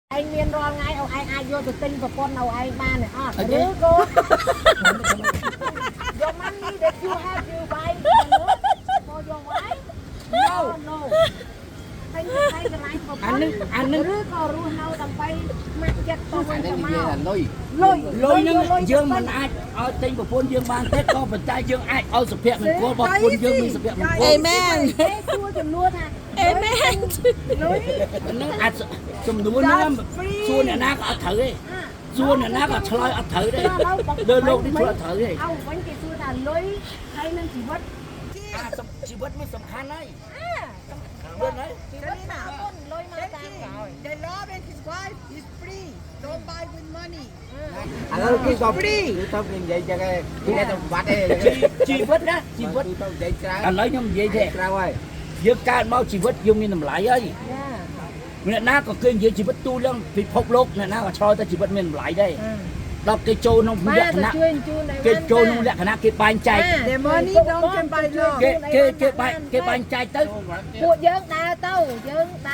anh miền rồi ngay ông anh ai vô từ tinh và con nào anh ba này à rứ cô your money that you have you buy for your wife no តែតែកន្លែងប្រព័ន្ធអានឹងឬក៏រស់នៅដើម្បីមកចិត្តទៅវិញទៅមកលុយនឹងយើងមិនអាចឲ្យទិញប្រពន្ធយើងបានទេក៏ប៉ុន្តែយើងអាចឲ្យសុភមង្គលរបស់ប្រពន្ធយើងមានសុភមង្គល Amen សួរចំនួនថា Amen លុយនឹងអាចចំនួនហ្នឹងសួរអ្នកណាក៏អត់ត្រូវទេសួរអ្នកណាក៏ឆ្លើយអត់ត្រូវដែរលើលោកនេះឆ្លើយត្រូវទេ ឲ្យវិញគេសួរថាលុយហើយនឹងជីវិត ជីវិតមានសំខាន់ហើយ លុយណាលុយមកតាមក្រោយ The Lord and his wife is free. Don't buy with money. ឥឡូវគេក៏ទៅនិយាយចឹងឯងគេទៅបាត់ឯង ជីវិតណាជីវិត ទៅនិយាយច្រើន ឥឡូវខ្ញុំនិយាយទេ ក្រៅហើយ យើងកើតមកជីវិតយើងមានតម្លៃហើយ ចា អ្នកណាក៏គេនិយាយជីវិតទូលពិភពលោកអ្នកណាក៏ឆ្លើយតែជីវិតមានតម្លៃដែរដល់គេចូលក្នុងលក្ខណៈ ជួយជូន គេចូលក្នុងលក្ខណៈគេបែងចែក The money don't can buy love. គេបែងចែកទៅ ពួកយើងដើរទៅយើងដើ